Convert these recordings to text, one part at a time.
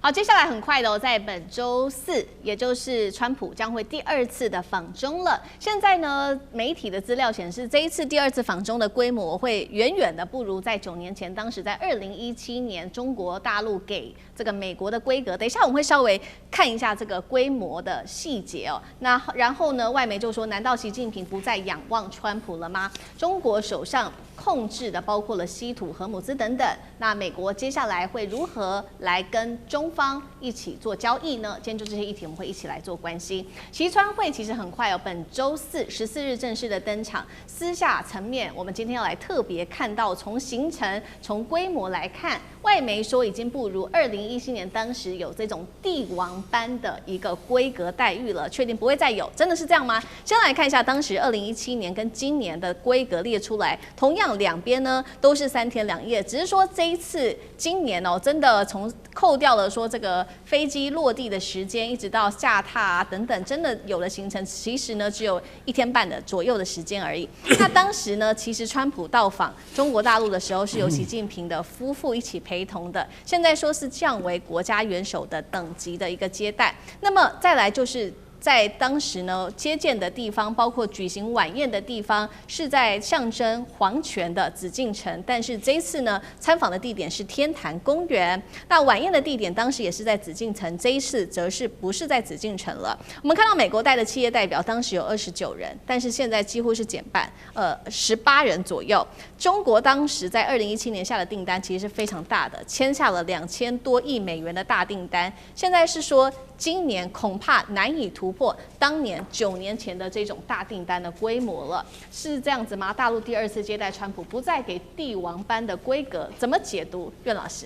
好，接下来很快的在本周四，也就是川普将会第2次的访中了。现在呢，媒体的资料显示，这一次第2次访中的规模会远远的不如在9年前，当时在2017年中国大陆给这个美国的规格。等一下我们会稍微看一下这个规模的细节哦。那然后呢，外媒就说，难道习近平不再仰望川普了吗？中国手上控制的包括了稀土、荷姆斯等等。那美国接下来会如何来跟中方一起做交易呢？今天就这些议题，我们会一起来做关心。习川会其实很快哦，本周四14日正式的登场。私下层面，我们今天要来特别看到，从行程、从规模来看，外媒说已经不如2017年当时有这种帝王般的一个规格待遇了，确定不会再有，真的是这样吗？先来看一下当时2017年跟今年的规格列出来，同样两边呢都是3天2夜，只是说这一次今年哦，真的从扣掉了说这个飞机落地的时间，一直到下榻啊等等，真的有的行程其实呢只有1天半的左右的时间而已。那当时呢，其实川普到访中国大陆的时候是由习近平的夫妇一起陪同的，现在说是降为国家元首的等级的一个接待。那么再来就是在当时呢，接见的地方，包括举行晚宴的地方，是在象征皇权的紫禁城。但是这一次呢，参访的地点是天坛公园。那晚宴的地点当时也是在紫禁城，这一次则是不是在紫禁城了。我们看到美国带的企业代表当时有29人，但是现在几乎是减半，18人左右。中国当时在2017年下的订单其实是非常大的，签下了2000多亿美元的大订单。现在是说，今年恐怕难以突破当年9年前的这种大订单的规模了，是这样子吗？大陆第2次接待川普，不再给帝王般的规格，怎么解读？苑老师，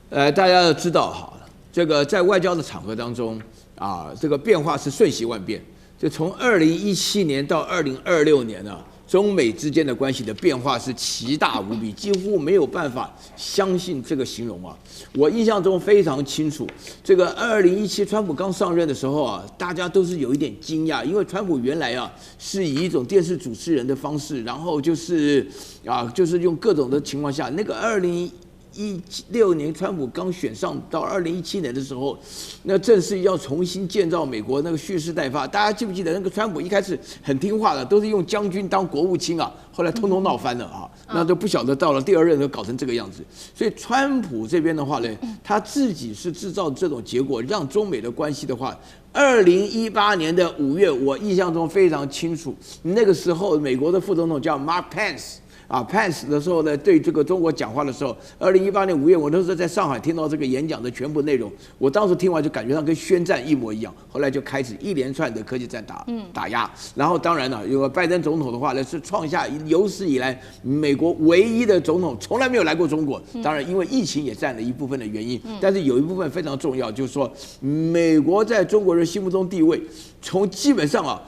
大家要知道哈，这个在外交的场合当中啊，这个变化是瞬息万变，就从2017年到2026年呢。中美之间的关系的变化是奇大无比，几乎没有办法相信这个形容啊！我印象中非常清楚，这个2017川普刚上任的时候啊，大家都是有一点惊讶，因为川普原来啊是以一种电视主持人的方式，然后就是用各种的情况下，那个2016年川普刚选上到2017年的时候，那正是要重新建造美国那个蓄势待发。大家记不记得那个川普一开始很听话的，都是用将军当国务卿啊，后来通通闹翻了啊，那都不晓得到了第2任就搞成这个样子。所以川普这边的话呢，他自己是制造这种结果，让中美的关系的话。2018年的5月，我印象中非常清楚，那个时候美国的副总统叫 Mark Pence。Pence 的时候呢，对这个中国讲话的时候，2018年5月，我那时候在上海听到这个演讲的全部内容，我当时听完就感觉上跟宣战一模一样。后来就开始一连串的科技战打压，然后当然了，有拜登总统的话呢，是创下有史以来美国唯一的总统，从来没有来过中国。当然，因为疫情也占了一部分的原因，但是有一部分非常重要，就是说美国在中国人心目中地位，从基本上啊。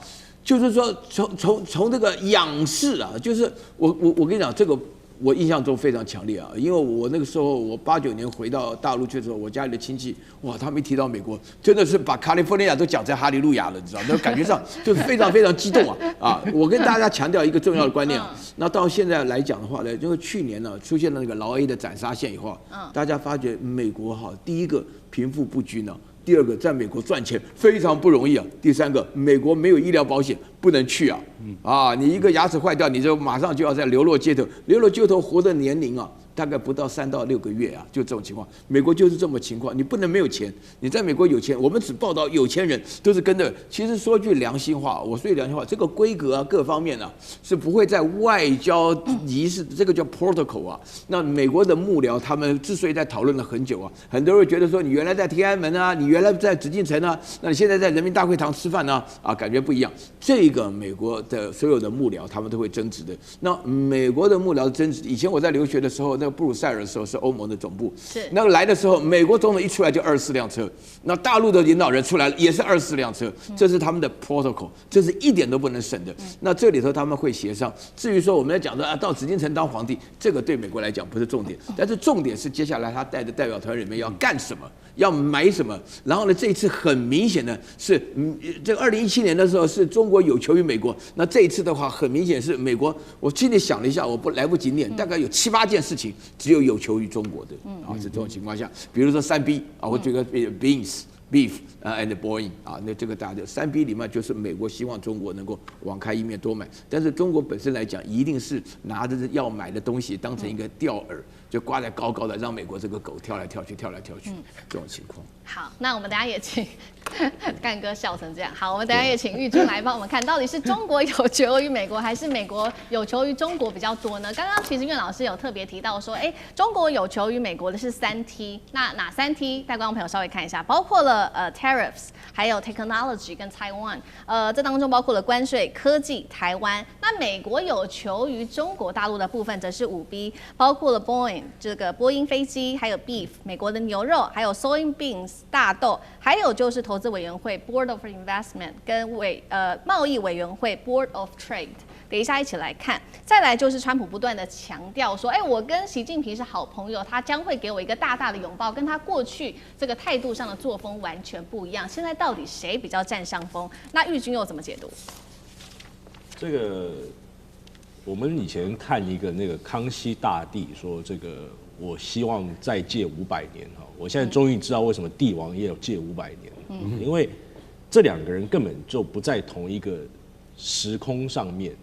就是说，从这个仰视啊，就是我跟你讲，这个我印象中非常强烈啊，因为我那个时候我89年回到大陆去的时候，我家里的亲戚哇，他们一提到美国，真的是把卡利福尼亚都讲在哈利路亚了，你知道，那感觉上就是非常非常激动啊！我跟大家强调一个重要的观念啊，那到现在来讲的话呢，因为去年呢出现了那个劳 A 的斩杀线以后，大家发觉美国哈，第一个贫富不均啊。第2个，在美国赚钱非常不容易啊。第3个，美国没有医疗保险，不能去啊。你一个牙齿坏掉，你就马上就要在流落街头，流落街头活的年龄啊，大概不到3到6个月啊，就这种情况。美国就是这么情况，你不能没有钱。你在美国有钱，我们只报道有钱人都是跟着。其实说句良心话，我说句良心话，这个规格啊，各方面啊，是不会在外交仪式，这个叫 protocol 啊。那美国的幕僚他们之所以在讨论了很久啊，很多人觉得说你原来在天安门啊，你原来在紫禁城啊，那你现在在人民大会堂吃饭呢感觉不一样。这个美国的所有的幕僚他们都会争执的。那美国的幕僚争执，以前我在留学的时候，那个布鲁塞尔的时候是欧盟的总部，是那个来的时候，美国总统一出来就24辆车，那大陆的领导人出来也是24辆车，这是他们的 protocol， 这是一点都不能省的。那这里头他们会协商。至于说我们在讲的到紫禁城当皇帝，这个对美国来讲不是重点，但是重点是接下来他带的代表团里面要干什么。要买什么。然后呢，这一次很明显的是，这2017年的时候是中国有求于美国，那这一次的话，很明显是美国。我今天想了一下，我来不及念，大概有7、8件事情只有求于中国的是这种情况下，比如说3B 我这个 Beef and Boeing 那这个大家3B 里面就是美国希望中国能够网开一面多买，但是中国本身来讲，一定是拿着要买的东西当成一个钓饵，就挂在高高的，让美国这个狗跳来跳去这种情况。好，那我们等一下也请干哥笑成这样。好，我们等一下也请玉珠来帮我们看，到底是中国有求于美国，还是美国有求于中国比较多呢？刚刚其实苑老师有特别提到说，中国有求于美国的是3T， 那哪3T？带观众朋友稍微看一下，包括了tariffs， 还有 technology 跟 Taiwan， 这当中包括了关税、科技、台湾。那美国有求于中国大陆的部分则是5B， 包括了 Boeing 这个波音飞机，还有 beef 美国的牛肉，还有 soybeans 大豆，还有就是投资委员会 Board of Investment 跟贸易委员会 Board of Trade。等一下一起来看，再来就是川普不断的强调说，我跟习近平是好朋友，他将会给我一个大大的拥抱，跟他过去这个态度上的作风完全不一样。现在到底谁比较占上风？那玉君又怎么解读？这个我们以前看一个那个康熙大帝说，这个我希望再戒500年哈，我现在终于知道为什么帝王也有戒500年，因为这2个人根本就不在同一个时空上面。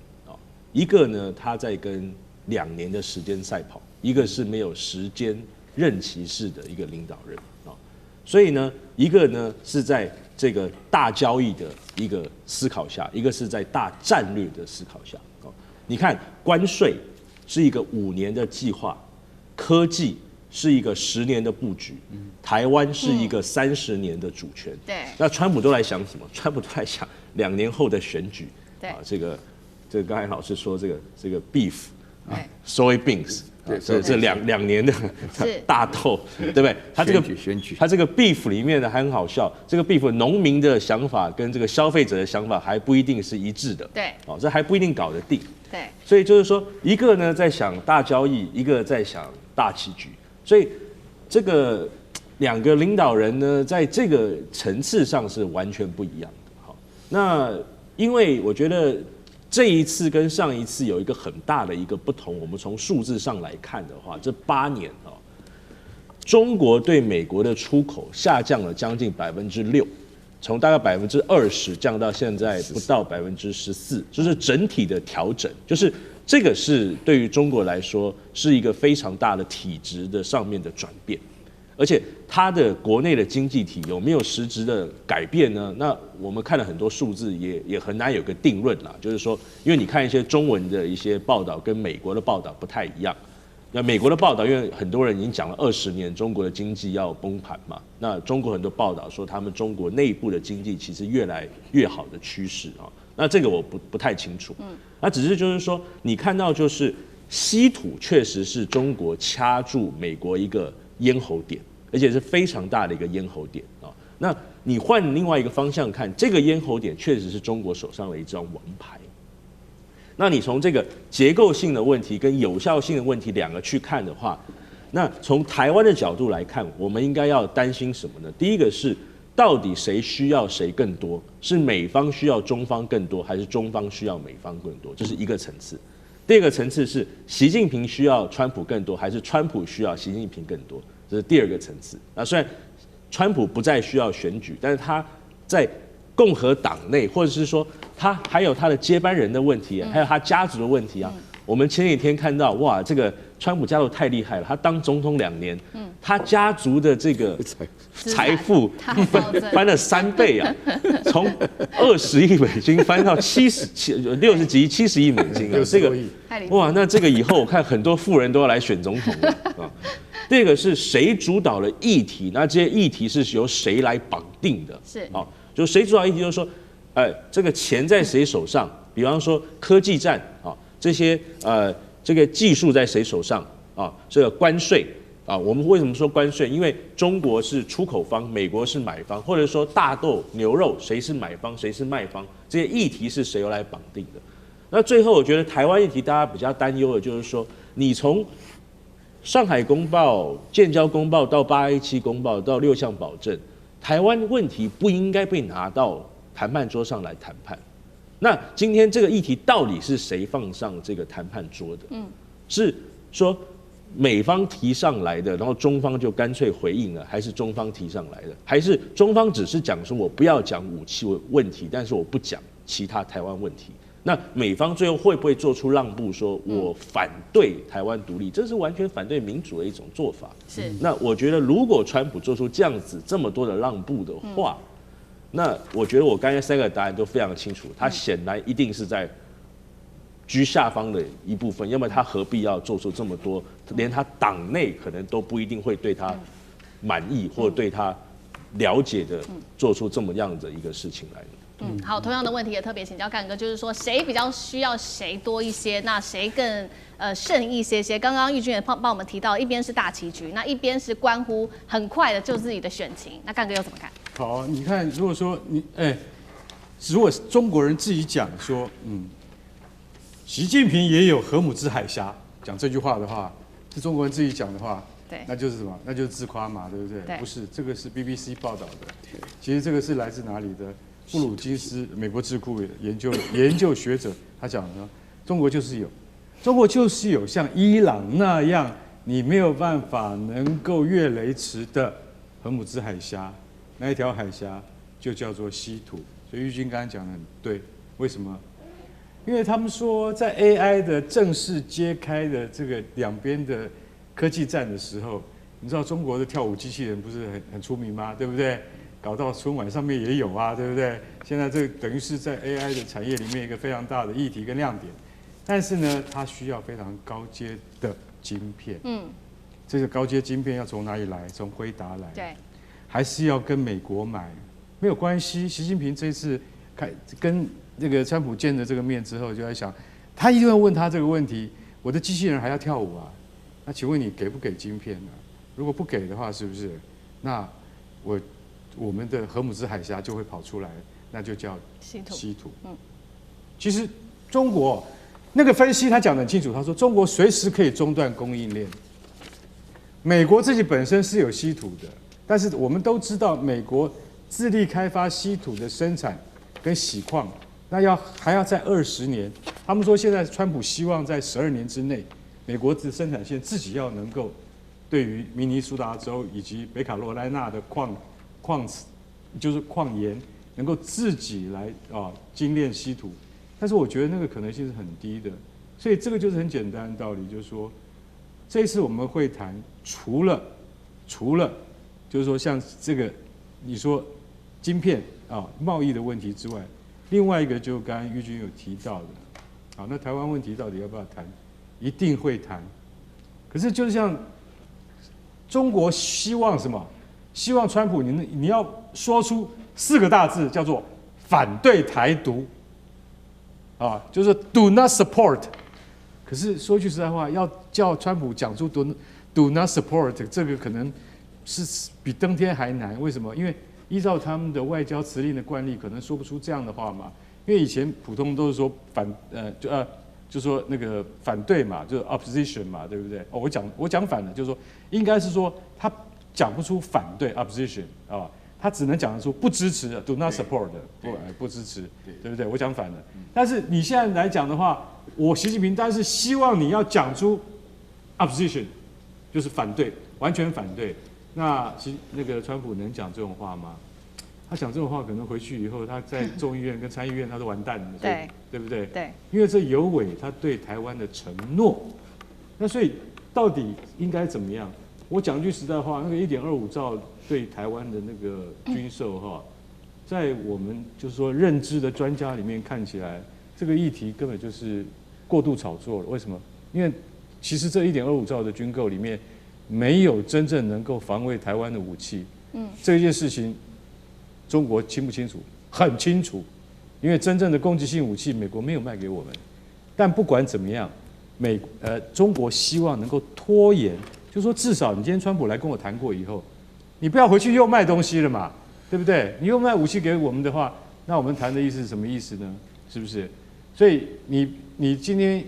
一个呢，他在跟2年的时间赛跑，一个是没有时间任期式的一个领导人所以呢，一个呢是在这个大交易的一个思考下，一个是在大战略的思考下你看，关税是一个5年的计划，科技是一个10年的布局，台湾是一个30年的主权。对，那川普都来想什么？川普都来想2年后的选举。对这个刚才老师说这个 beef soybeans， 这两年的大豆，对不对？他这个选举，他这个 beef 里面呢还很好笑，这个 beef 农民的想法跟这个消费者的想法还不一定是一致的。对，这还不一定搞得定。对，所以就是说，一个呢在想大交易，一个在想大棋局，所以这个2个领导人呢，在这个层次上是完全不一样的。好，那因为我觉得这一次跟上一次有一个很大的一个不同，我们从数字上来看的话，这8年中国对美国的出口下降了将近6%，从大概20%降到现在不到14%，就是整体的调整，就是这个是对于中国来说是一个非常大的体制的上面的转变。而且它的国内的经济体有没有实质的改变呢？那我们看了很多数字，也很难有个定论啦。就是说，因为你看一些中文的一些报道，跟美国的报道不太一样。那美国的报道，因为很多人已经讲了20年中国的经济要崩盘嘛，那中国很多报道说他们中国内部的经济其实越来越好的趋势那这个我不太清楚。那只是就是说，你看到就是稀土确实是中国掐住美国一个咽喉点，而且是非常大的一个咽喉点那你换另外一个方向看，这个咽喉点确实是中国手上的一张王牌。那你从这个结构性的问题跟有效性的问题2个去看的话，那从台湾的角度来看，我们应该要担心什么呢？第一个是到底谁需要谁更多？是美方需要中方更多，还是中方需要美方更多？这是一个层次。第2个层次是习近平需要川普更多，还是川普需要习近平更多？这是第2个层次。那虽然川普不再需要选举，但是他在共和党内，或者是说他还有他的接班人的问题还有他家族的问题我们前几天看到，哇，这个川普家族太厉害了，他当总统2年，他家族的这个财富翻了3倍从20亿美金翻到60几70亿美金这个哇，那这个以后我看很多富人都要来选总统了第2个是谁主导了议题？那这些议题是由谁来绑定的？是就谁主导议题，就是说，这个钱在谁手上？比方说科技战这些这个技术在谁手上这个关税我们为什么说关税？因为中国是出口方，美国是买方，或者说大豆、牛肉谁是买方，谁是卖方？这些议题是谁来绑定的？那最后我觉得台湾议题大家比较担忧的就是说，你从上海公报、建交公报到8A7公报到6项保证，台湾问题不应该被拿到谈判桌上来谈判。那今天这个议题到底是谁放上这个谈判桌的？是说美方提上来的，然后中方就干脆回应了，还是中方提上来的，还是中方只是讲说我不要讲武器问题，但是我不讲其他台湾问题？那美方最后会不会做出让步，说我反对台湾独立？这是完全反对民主的一种做法。是。那我觉得，如果川普做出这样子这么多的让步的话，那我觉得我刚才3个答案都非常清楚，他显然一定是在居下方的一部分，要么他何必要做出这么多，连他党内可能都不一定会对他满意或对他了解的做出这么样的一个事情来呢？好，同样的问题也特别请教干哥，就是说谁比较需要谁多一些，那谁更胜一些些？刚刚玉君也帮我们提到，一边是大棋局，那一边是关乎很快的就自己的选情，那干哥又怎么看？好，你看，如果说如果中国人自己讲说，习近平也有荷姆兹海峡，讲这句话的话，是中国人自己讲的话，对，那就是什么？那就是自夸嘛，对不对？对，不是，这个是 BBC 报道的，其实这个是来自哪里的？布鲁金斯美国智库研究学者，他讲呢，中国就是有像伊朗那样，你没有办法能够越雷池的荷姆兹海峡，那一条海峡就叫做稀土。所以玉军刚刚讲的很对，为什么？因为他们说，在 AI 的正式揭开的这个两边的科技战的时候，你知道中国的跳舞机器人不是很出名吗？对不对？搞到春晚上面也有啊，对不对？现在这等于是在 AI 的产业里面一个非常大的议题跟亮点，但是呢，它需要非常高阶的晶片。这个高阶晶片要从哪里来？从辉达来。对。还是要跟美国买？没有关系。习近平这次跟那个川普见了这个面之后，就在想，他一定会问他这个问题：我的机器人还要跳舞啊？那请问你给不给晶片呢？如果不给的话，是不是？那我们的荷姆兹海峡就会跑出来，那就叫稀土。其实中国那个分析他讲得很清楚，他说中国随时可以中断供应链。美国自己本身是有稀土的，但是我们都知道，美国自力开发稀土的生产跟洗矿，那还要在20年。他们说现在川普希望在12年之内，美国的生产线自己要能够对于明尼苏达州以及北卡罗来纳的就是矿岩，能够自己来精炼稀土，但是我觉得那个可能性是很低的，所以这个就是很简单的道理，就是说，这一次我们会谈除了就是说像这个你说晶片贸易的问题之外，另外一个就刚刚玉君有提到的，那台湾问题到底要不要谈？一定会谈，可是就是像中国希望什么？希望川普你要说出4个大字，叫做反对台独，就是 do not support。可是说句实在话，要叫川普讲出 do not support， 这个可能是比登天还难。为什么？因为依照他们的外交辞令的惯例，可能说不出这样的话嘛。因为以前普通都是说就说那个反对嘛，就是 opposition 嘛，对不对？我讲反了，就是说应该是说他讲不出反对 opposition 他只能讲得出不支持 do not support 不支持，对不对？我讲反了。但是你现在来讲的话，我习近平当然是希望你要讲出 opposition， 就是反对，完全反对。那那个川普能讲这种话吗？他讲这种话，可能回去以后，他在众议院跟参议院他都完蛋了，对不对？对，因为这有违他对台湾的承诺。那所以到底应该怎么样？我讲句实在话，那个1.25兆对台湾的那个军售在我们就是说认知的专家里面看起来，这个议题根本就是过度炒作了。为什么？因为其实这1.25兆的军购里面没有真正能够防卫台湾的武器。这件事情中国清不清楚？很清楚，因为真正的攻击性武器美国没有卖给我们。但不管怎么样，中国希望能够拖延。就是说，至少你今天川普来跟我谈过以后，你不要回去又卖东西了嘛，对不对？你又卖武器给我们的话，那我们谈的意思是什么意思呢？是不是？所以你今天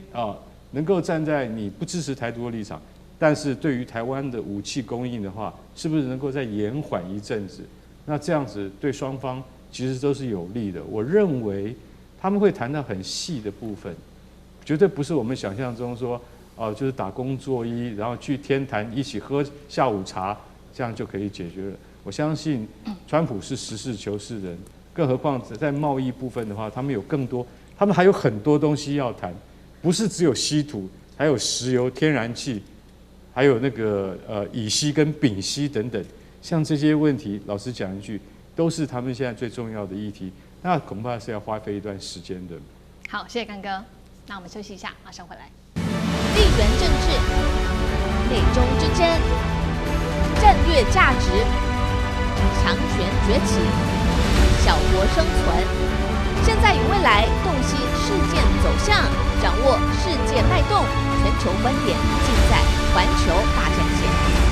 能够站在你不支持台独的立场，但是对于台湾的武器供应的话，是不是能够再延缓一阵子？那这样子对双方其实都是有利的。我认为他们会谈到很细的部分，绝对不是我们想象中说，就是打工作揖，然后去天坛一起喝下午茶，这样就可以解决了。我相信川普是实事求是人，更何况在贸易部分的话，他们有更多，他们还有很多东西要谈，不是只有稀土，还有石油、天然气，还有那个乙烯跟丙烯等等，像这些问题，老实讲一句，都是他们现在最重要的议题，那恐怕是要花费一段时间的。好，谢谢刚哥。那我们休息一下，马上回来。地缘政治、美中之争、战略价值、强权崛起、小国生存，现在与未来洞悉事件走向，掌握世界脉动，全球观点尽在环球大战线。